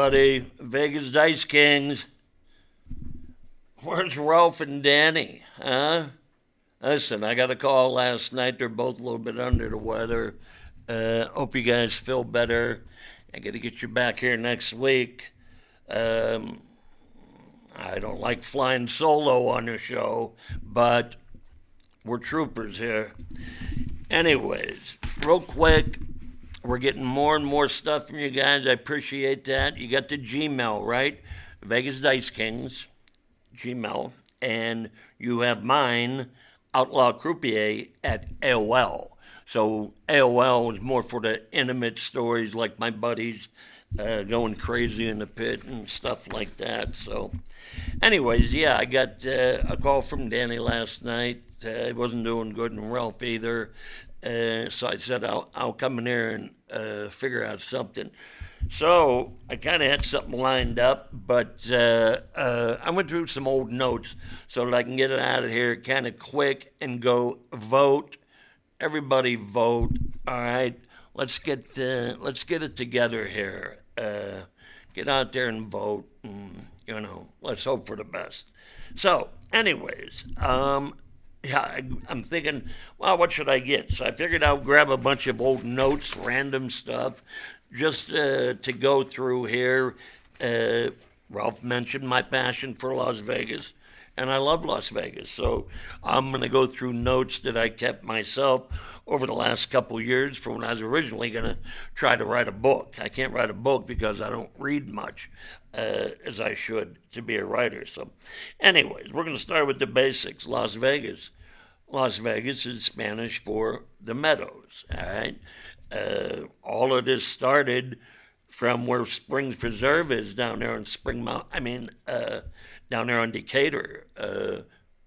everybody. Vegas Dice Kings. Where's Ralph and Danny? Huh? Listen, I got a call last night. They're both a little bit under the weather. Hope you guys feel better. I got to get you back here next week. I don't like flying solo on the show, but we're troopers here. Anyways, real quick, we're getting more and more stuff from you guys. I appreciate that. You got the Gmail, right? Vegas Dice Kings, Gmail. And you have mine, Outlaw Croupier, at AOL. So AOL is more for the intimate stories like my buddies going crazy in the pit and stuff like that. So anyways, yeah, I got a call from Danny last night. He wasn't doing good, and Ralph either. So I said, I'll come in here and figure out something. So I kind of had something lined up, but I went through some old notes so that I can get it out of here kind of quick and go vote. Everybody vote. All right, let's get it together here. Get out there and vote. And, let's hope for the best. So, anyways, yeah, I'm thinking, well, what should I get? So I figured I'll grab a bunch of old notes, random stuff, just to go through here. Ralph mentioned my passion for Las Vegas, and I love Las Vegas. So I'm going to go through notes that I kept myself over the last couple years from when I was originally going to try to write a book. I can't write a book because I don't read much as I should to be a writer. So anyways, we're going to start with the basics. Las Vegas. Las Vegas is Spanish for the Meadows, all right? All of this started from where Springs Preserve is down there on down there on Decatur.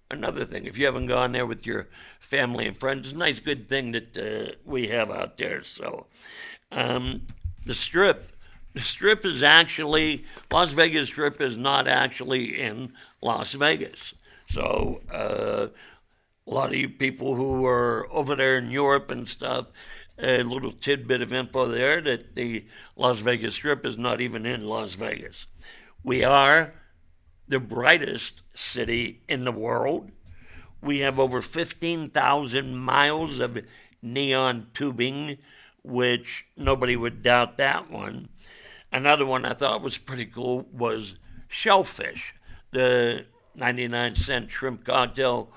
Another thing, if you haven't gone there with your family and friends, it's a nice, good thing that we have out there. So, the Strip. The Strip is actually, Las Vegas Strip is not actually in Las Vegas. So, a lot of you people who are over there in Europe and stuff, a little tidbit of info there that the Las Vegas Strip is not even in Las Vegas. We are the brightest city in the world. We have over 15,000 miles of neon tubing, which nobody would doubt that one. Another one I thought was pretty cool was Shellfish, the 99-cent shrimp cocktail,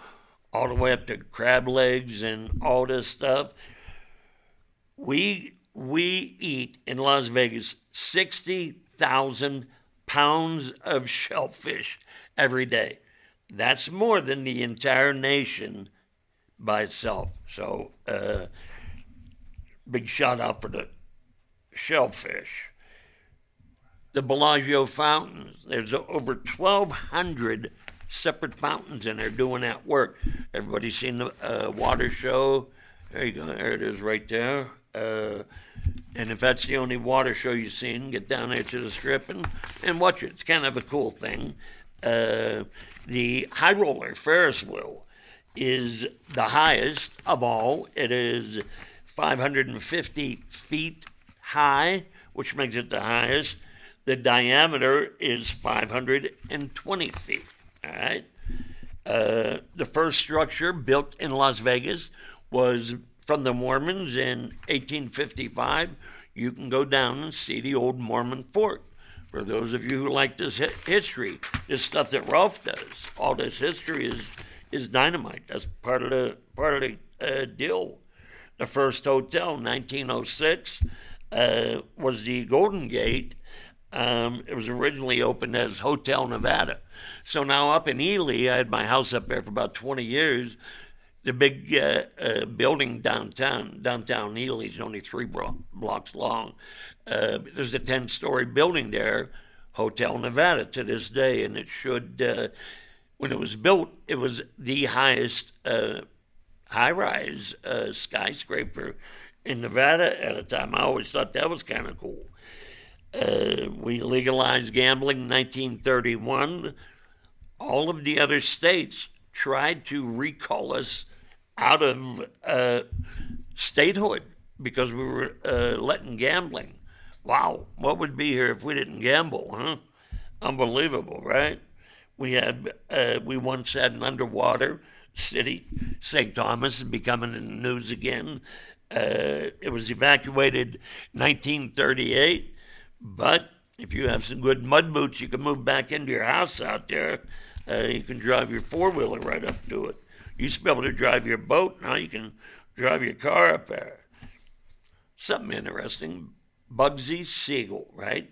all the way up to crab legs and all this stuff. We eat in Las Vegas 60,000 pounds of shellfish every day. That's more than the entire nation by itself. So, big shout out for the shellfish. The Bellagio fountains. There's over 1,200 separate fountains in there doing that work. Everybody's seen the water show? There you go. There it is right there. And if that's the only water show you've seen, get down there to the Strip and watch it. It's kind of a cool thing. The High Roller Ferris wheel is the highest of all. It is 550 feet high, which makes it the highest. The diameter is 520 feet. All right. The first structure built in Las Vegas was from the Mormons in 1855. You can go down and see the old Mormon fort. For those of you who like this history, this stuff that Ralph does, all this history is dynamite. That's part of the deal. The first hotel, 1906, was the Golden Gate. It was originally opened as Hotel Nevada. So now up in Ely, I had my house up there for about 20 years. The big building downtown Ely is only 3 blocks long. There's a 10-story building there, Hotel Nevada, to this day, and it should, when it was built, it was the highest high-rise skyscraper in Nevada at the time. I always thought that was kind of cool. We legalized gambling in 1931. All of the other states tried to recall us out of statehood because we were letting gambling. Wow, what would be here if we didn't gamble, huh? Unbelievable, right? We once had an underwater city, St. Thomas, is becoming in the news again. It was evacuated 1938, but if you have some good mud boots, you can move back into your house out there. You can drive your four-wheeler right up to it. You used to be able to drive your boat. Now you can drive your car up there. Something interesting. Bugsy Siegel, right?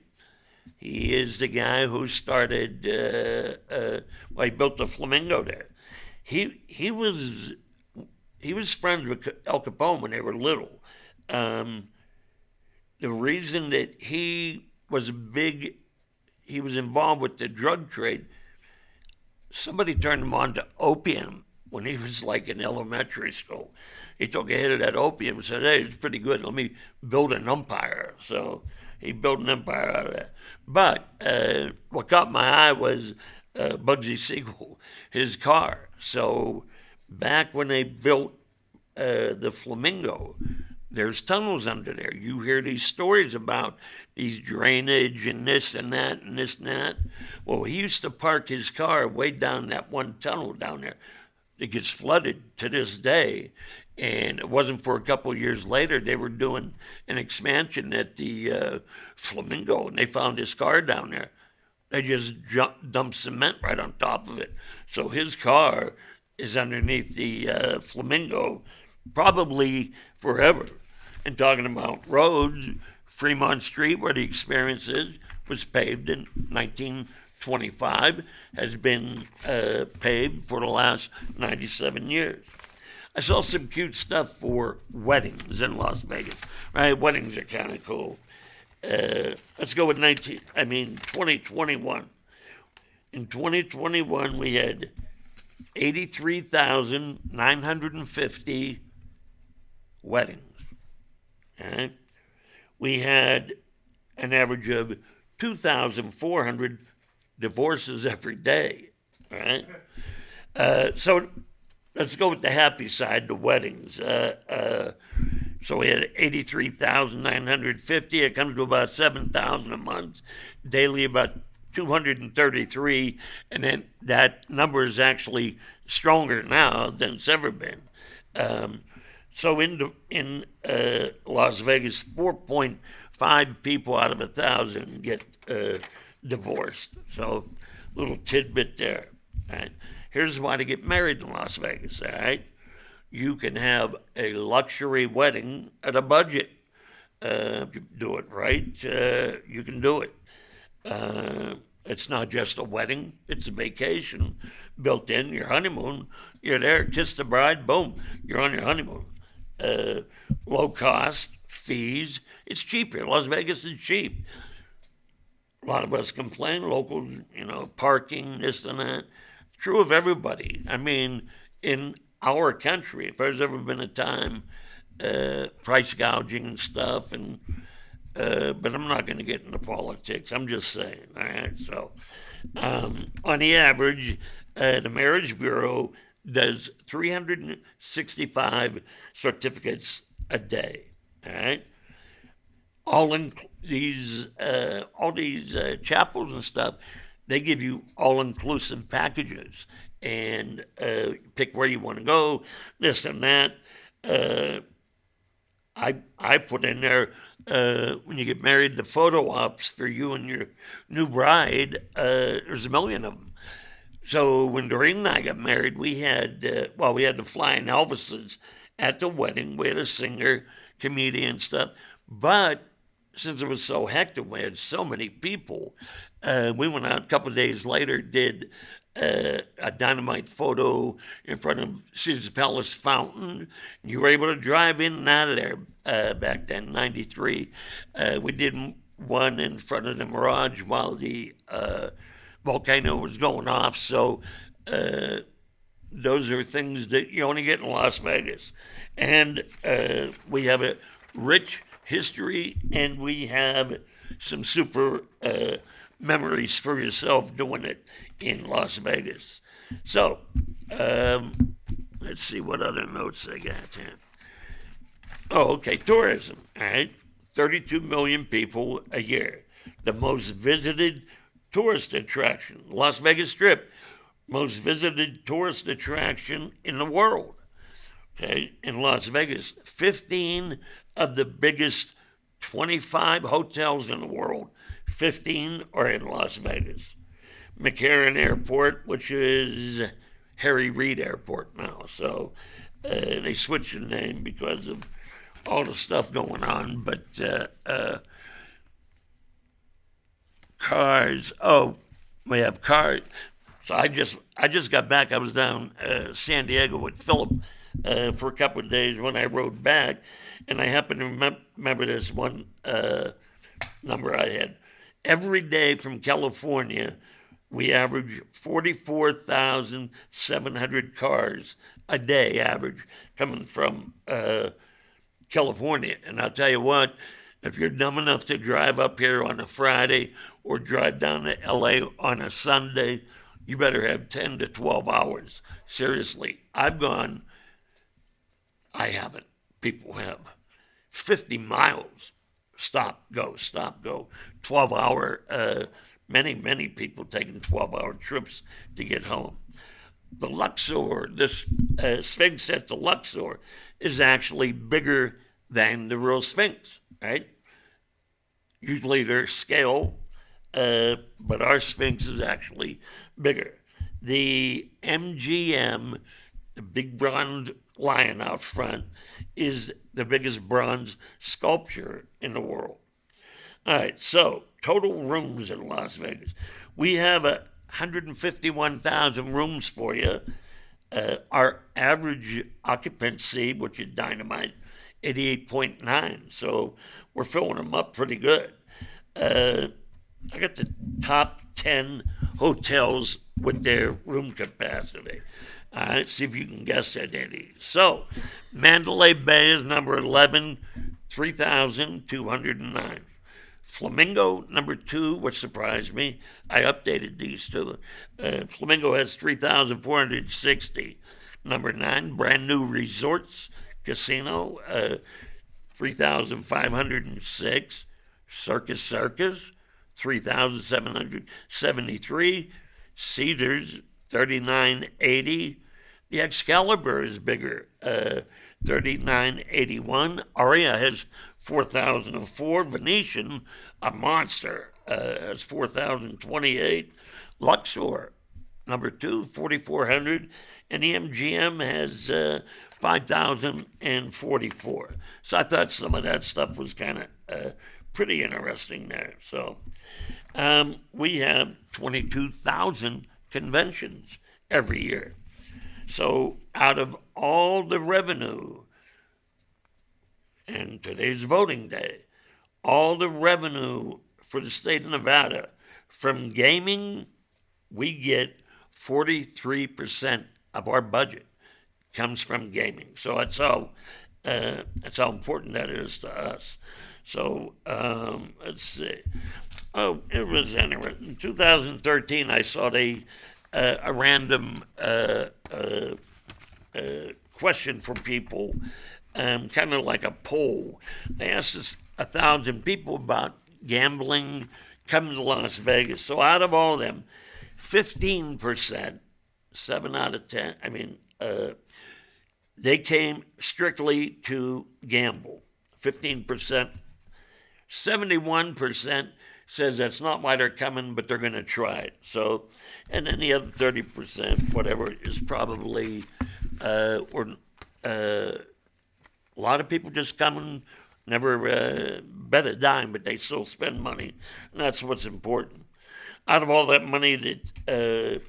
He is the guy who started. Well, he built the Flamingo there. He was friends with Al Capone when they were little. Um, the reason that he was involved with the drug trade. Somebody turned him on to opium when he was like in elementary school. He took a hit of that opium and said, "Hey, it's pretty good. Let me build an empire." So he built an empire out of that. But what caught my eye was Bugsy Siegel, his car. So back when they built the Flamingo, there's tunnels under there. You hear these stories about these drainage and this and that and this and that. Well, he used to park his car way down that one tunnel down there. It gets flooded to this day. And it wasn't for a couple of years later, they were doing an expansion at the Flamingo, and they found his car down there. They just dumped cement right on top of it. So his car is underneath the Flamingo probably forever. And talking about roads, Fremont Street, where the experience is, was paved in 1925, has been paved for the last 97 years. I saw some cute stuff for weddings in Las Vegas. Right, weddings are kind of cool. Let's go with 2021. In 2021, we had 83,950 weddings. Okay? We had an average of 2,400 divorces every day. Right? So let's go with the happy side, the weddings. So we had 83,950. It comes to about 7,000 a month. Daily, about 233. And then that number is actually stronger now than it's ever been. So in Las Vegas, 4.5 people out of 1,000 get divorced. So little tidbit there. Right? Here's why to get married in Las Vegas. All right, you can have a luxury wedding at a budget. If you do it right, you can do it. It's not just a wedding; it's a vacation built in. Your honeymoon, you're there, kiss the bride, boom, you're on your honeymoon. Low cost, fees, it's cheap here. Las Vegas is cheap. A lot of us complain, locals, parking, this and that. True of everybody. I mean, in our country, if there's ever been a time, price gouging and stuff, but I'm not going to get into politics. I'm just saying. All right. So, on the average, the Marriage Bureau does 365 certificates a day. All right. All these chapels and stuff, they give you all-inclusive packages and pick where you want to go, this and that. I put in there when you get married, the photo ops for you and your new bride. There's a million of them. So when Doreen and I got married, we had the flying Elvises at the wedding. We had a singer, comedian stuff, but since it was so hectic, we had so many people. We went out a couple of days later, did a dynamite photo in front of Caesar's Palace fountain. You were able to drive in and out of there back then, 93. We did one in front of the Mirage while the volcano was going off. So those are things that you only get in Las Vegas. And we have a rich history, and we have some super memories for yourself doing it in Las Vegas. So, let's see what other notes I got here. Oh, okay, tourism, all right? 32 million people a year. The most visited tourist attraction, Las Vegas Strip, most visited tourist attraction in the world. Okay, in Las Vegas, 15 of the biggest 25 hotels in the world, 15 are in Las Vegas. McCarran Airport, which is Harry Reid Airport now. So they switched the name because of all the stuff going on. But cars, oh, we have cars. So I just got back. I was down San Diego with Philip for a couple of days when I rode back, and I happened to remember this one number I had. Every day from California, we average 44,700 cars a day average coming from California. And I'll tell you what, if you're dumb enough to drive up here on a Friday or drive down to LA on a Sunday, you better have 10 to 12 hours. Seriously, I haven't. People have 50 miles. Stop, go, 12-hour, many people taking 12-hour trips to get home. The Luxor, this Sphinx at the Luxor, is actually bigger than the real Sphinx, right? Usually they're scale, but our Sphinx is actually bigger. The MGM, the big bronze lion out front, is the biggest bronze sculpture in the world. All right, so total rooms in Las Vegas. We have 151,000 rooms for you. Our average occupancy, which is dynamite, 88.9. So we're filling them up pretty good. I got the top 10 hotels with their room capacity. All right, see if you can guess that, Eddie. So, Mandalay Bay is number 11, 3,209. Flamingo, number 2, which surprised me. I updated these two. Flamingo has 3,460. Number 9, Brand New Resorts Casino, 3,506. Circus, 3,773. Cedars, 3,980. The Excalibur is bigger, 3,981. Aria has 4,004. Venetian, a monster, has 4,028. Luxor, number 2, 4,400. And the MGM has 5,044. So I thought some of that stuff was kind of pretty interesting there. So we have 22,000 conventions every year. So out of all the revenue, and today's voting day, all the revenue for the state of Nevada from gaming, we get 43% of our budget comes from gaming. So that's how important that is to us. So let's see. Oh, it was interesting. In 2013, I saw a random question for people, kind of like a poll. They asked us 1,000 people about gambling coming to Las Vegas. So out of all of them, 15%, 7 out of 10, they came strictly to gamble. 15%. 71% says that's not why they're coming, but they're going to try it. So, and then the other 30%, whatever, is probably, a lot of people just come and never bet a dime, but they still spend money, and that's what's important. Out of all that money that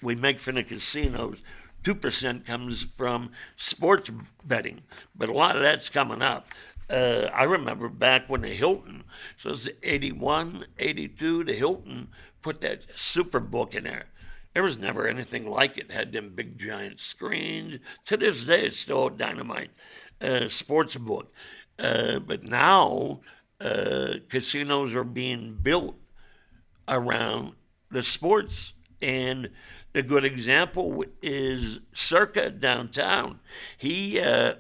we make from the casinos, 2% comes from sports betting, but a lot of that's coming up. I remember back when the Hilton, so it was 81, 82, the Hilton put that Superbook in there. There was never anything like it. It had them big giant screens. To this day, it's still a dynamite sports book. But now, casinos are being built around the sports. And a good example is Circa downtown. The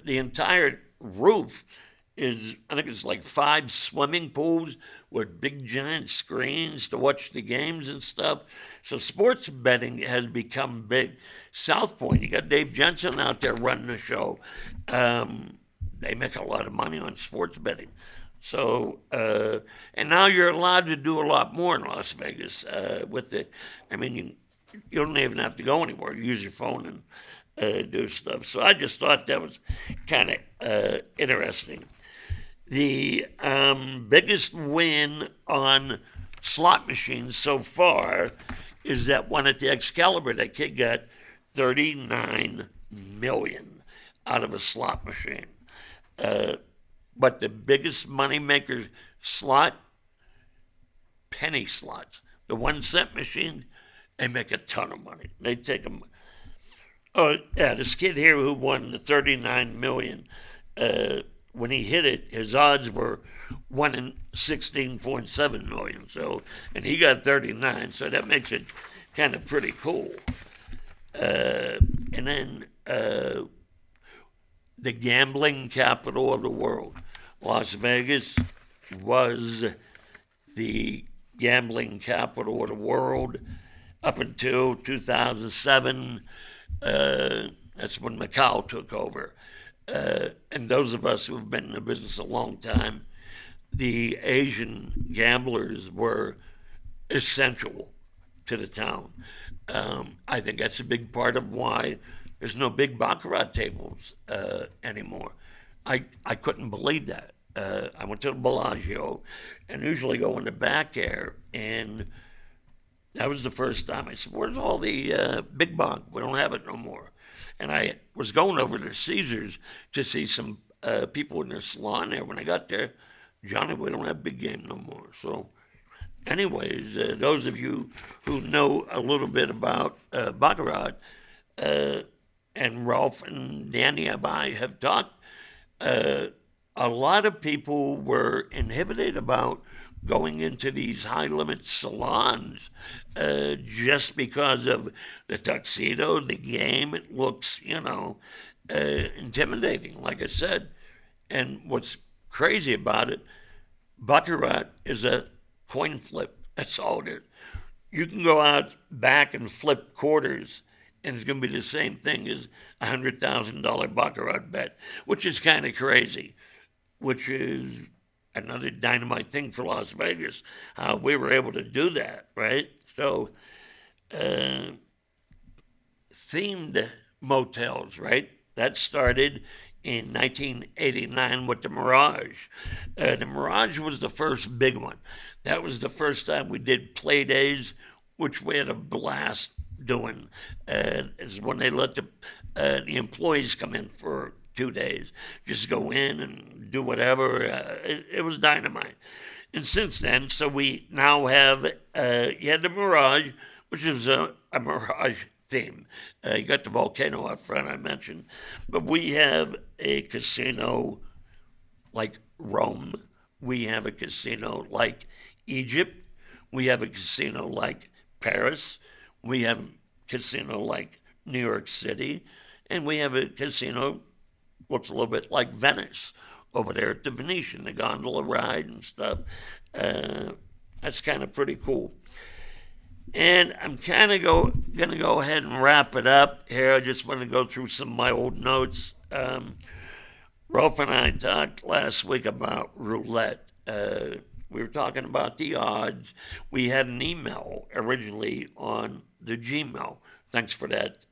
entire roof is, I think it's like 5 swimming pools with big giant screens to watch the games and stuff. So sports betting has become big. South Point, you got Dave Jensen out there running the show. They make a lot of money on sports betting. So, and now you're allowed to do a lot more in Las Vegas with it. I mean, you don't even have to go anywhere. You use your phone and do stuff. So I just thought that was kind of interesting. The biggest win on slot machines so far is that one at the Excalibur. That kid got $39 million out of a slot machine. But the biggest moneymaker slot, penny slots. The 1 cent machine, they make a ton of money. They take them. Oh yeah, this kid here who won the $39 million. When he hit it, his odds were 1 in 16.7 million. So, and he got 39. So that makes it kind of pretty cool. And then the gambling capital of the world. Las Vegas was the gambling capital of the world up until 2007. That's when Macau took over. And those of us who've been in the business a long time, the Asian gamblers were essential to the town. I think that's a big part of why there's no big baccarat tables anymore. I couldn't believe that. I went to the Bellagio and usually go in the back there, and that was the first time I said, where's all the big bunk? We don't have it no more. And I was going over to Caesars to see some people in their salon there. When I got there, Johnny, we don't have big game no more. So anyways, those of you who know a little bit about baccarat, and Ralph and Danny and I have talked, a lot of people were inhibited about going into these high-limit salons just because of the tuxedo, the game. It looks, intimidating, like I said. And what's crazy about it, baccarat is a coin flip. That's all it is. You can go out back and flip quarters, and it's going to be the same thing as a $100,000 baccarat bet, which is kind of crazy, which is another dynamite thing for Las Vegas, how we were able to do that, right? So, themed motels, right? That started in 1989 with the Mirage. The Mirage was the first big one. That was the first time we did play days, which we had a blast doing. Is when they let the employees come in for 2 days, just go in and do whatever. It was dynamite. And since then, so we now have the Mirage, which is a Mirage theme. You got the volcano out front, I mentioned. But we have a casino like Rome. We have a casino like Egypt. We have a casino like Paris. We have a casino like New York City. And we have a casino looks a little bit like Venice over there at the Venetian, the gondola ride and stuff. That's kind of pretty cool. And I'm kind of going to go ahead and wrap it up here. I just want to go through some of my old notes. Rolf and I talked last week about roulette. We were talking about the odds. We had an email originally on the Gmail. Thanks for that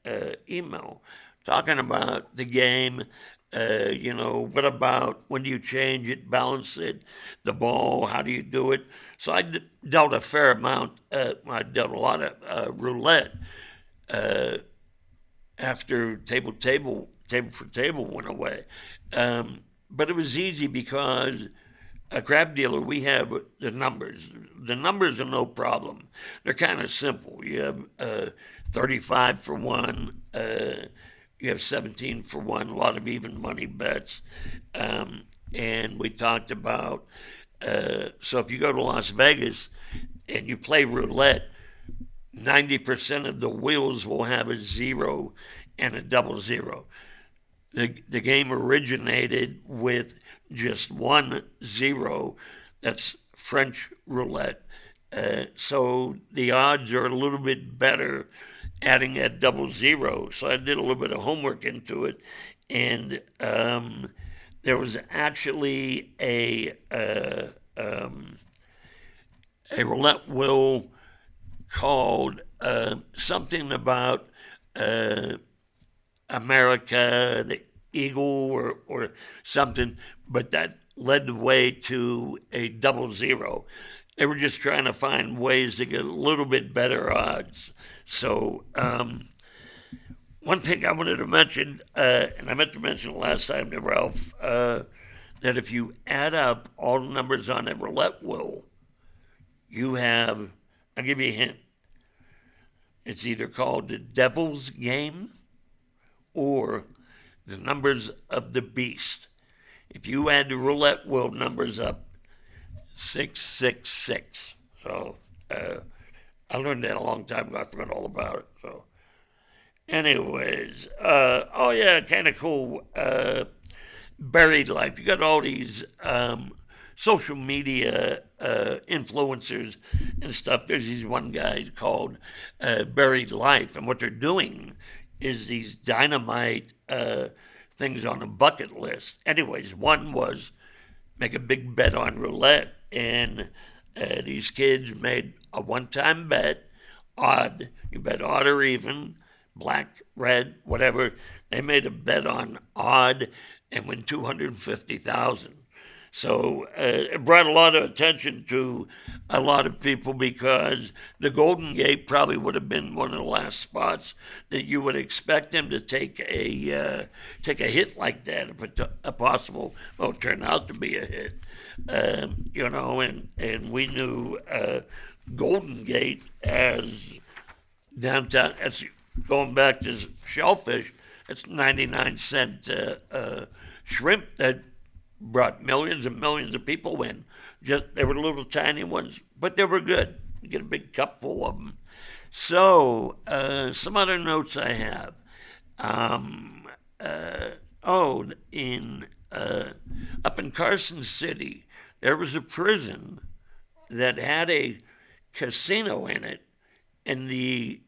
email. Talking about the game. What about when do you change it, balance it, the ball, how do you do it? So I dealt a fair amount, I dealt a lot of roulette after table for table went away. But it was easy because a crab dealer, we have the numbers. The numbers are no problem. They're kind of simple. You have 35 for one, you have 17 for one, a lot of even money bets. And we talked about, so if you go to Las Vegas and you play roulette, 90% of the wheels will have a 0 and a 00. the game originated with just 1 0. That's French roulette. So the odds are a little bit better adding that 00. So I did a little bit of homework into it, and there was actually a roulette wheel called something about America, the Eagle, or something, but that led the way to a 00. They were just trying to find ways to get a little bit better odds. So, one thing I wanted to mention, and I meant to mention last time to Ralph, that if you add up all the numbers on a roulette wheel, you have, I'll give you a hint. It's either called the Devil's Game or the numbers of the beast. If you add the roulette wheel numbers up, 666. So I learned that a long time ago. I forgot all about it. So, anyways, oh yeah, kind of cool. Buried life. You got all these social media influencers and stuff. There's these one guy called Buried Life, and what they're doing is these dynamite things on a bucket list. Anyways, one was make a big bet on roulette, and these kids made a one-time bet, odd. You bet odd or even, black, red, whatever. They made a bet on odd and win 250,000. So it brought a lot of attention to a lot of people because the Golden Gate probably would have been one of the last spots that you would expect them to take a hit like that, if a possible, well, it turned out to be a hit, and we knew Golden Gate as downtown. As going back to shellfish, it's 99-cent shrimp that brought millions and millions of people in. Just they were little tiny ones, but they were good. You get a big cup full of them. So some other notes I have. Up in Carson City, there was a prison that had a casino in it, and the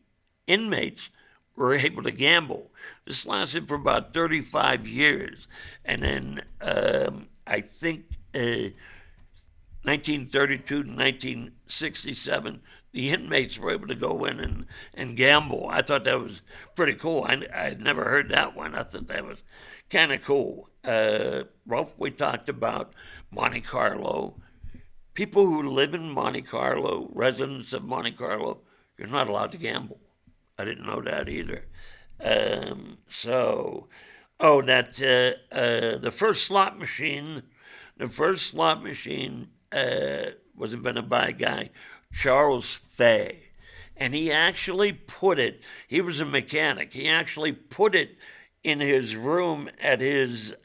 inmates were able to gamble. This lasted for about 35 years. And then I think 1932 to 1967, the inmates were able to go in and gamble. I thought that was pretty cool. I had never heard that one. I thought that was kind of cool. Ralph, we talked about Monte Carlo. People who live in Monte Carlo, residents of Monte Carlo, you're not allowed to gamble. I didn't know that either. The first slot machine, was invented by a guy, Charles Fay. And he actually put it, he was a mechanic, he actually put it in his room at his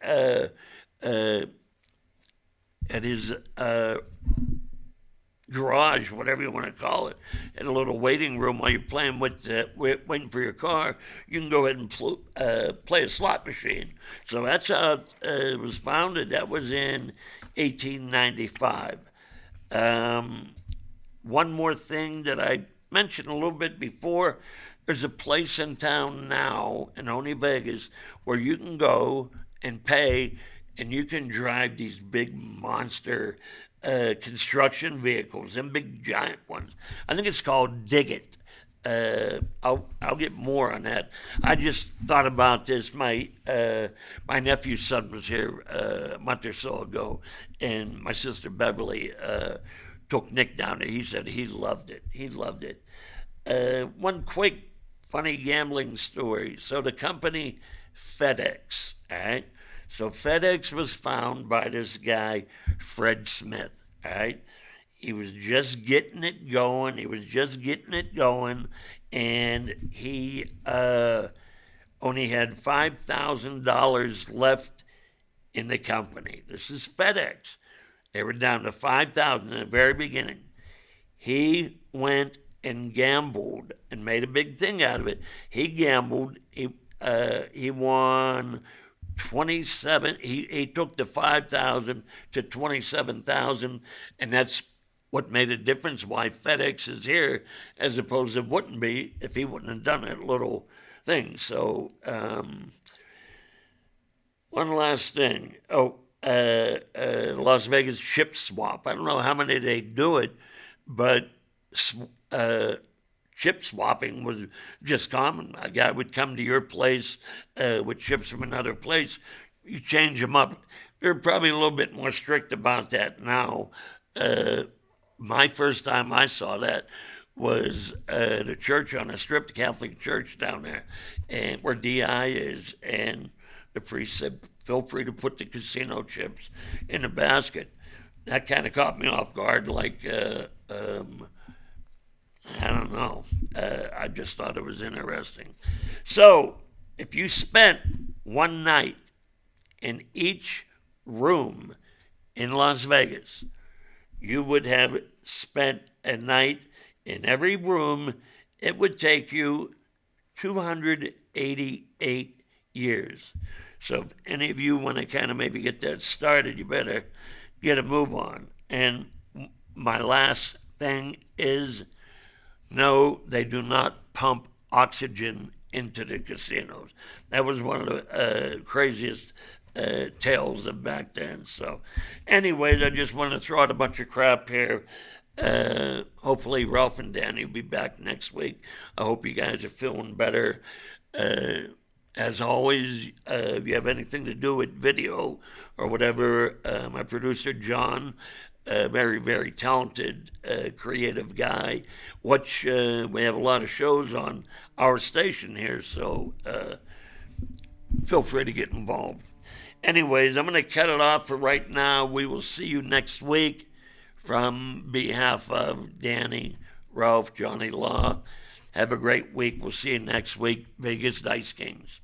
garage, whatever you want to call it, in a little waiting room while you're playing waiting for your car. You can go ahead and play a slot machine. So that's how it was founded. That was in 1895. One more thing that I mentioned a little bit before, there's a place in town now in Only Vegas where you can go and pay and you can drive these big monster construction vehicles, them big giant ones. I think it's called Dig It. I'll get more on that. I just thought about this. My nephew's son was here a month or so ago, and my sister Beverly took Nick down there. He said he loved it. He loved it. One quick funny gambling story. So the company FedEx, all right? So FedEx was found by this guy, Fred Smith, all right? He was just getting it going. And he only had $5,000 left in the company. This is FedEx. They were down to $5,000 in the very beginning. He went and gambled and made a big thing out of it. He gambled. He won 27. He took the 5,000 to 27,000, and that's what made a difference. Why FedEx is here, as opposed to wouldn't be if he wouldn't have done that little thing. So, one last thing. Las Vegas chip swap. I don't know how many they do it, but chip swapping was just common. A guy would come to your place with chips from another place. You change them up. They're probably a little bit more strict about that now. My first time I saw that was the church on the strip, the Catholic church down there, and where DI is, and the priest said, "Feel free to put the casino chips in the basket." That kind of caught me off guard. Like, I don't know. I just thought it was interesting. So, if you spent one night in each room in Las Vegas, you would have spent a night in every room. It would take you 288 years. So if any of you want to kind of maybe get that started, you better get a move on. And my last thing is, no, they do not pump oxygen into the casinos. That was one of the craziest tales of back then. So anyways, I just want to throw out a bunch of crap here. Hopefully Ralph and Danny will be back next week. I hope you guys are feeling better. As always, if you have anything to do with video or whatever, my producer John, very, very talented, creative guy. We have a lot of shows on our station here, so feel free to get involved. Anyways, I'm going to cut it off for right now. We will see you next week. From behalf of Danny, Ralph, Johnny Law, have a great week. We'll see you next week. Vegas Dice Games.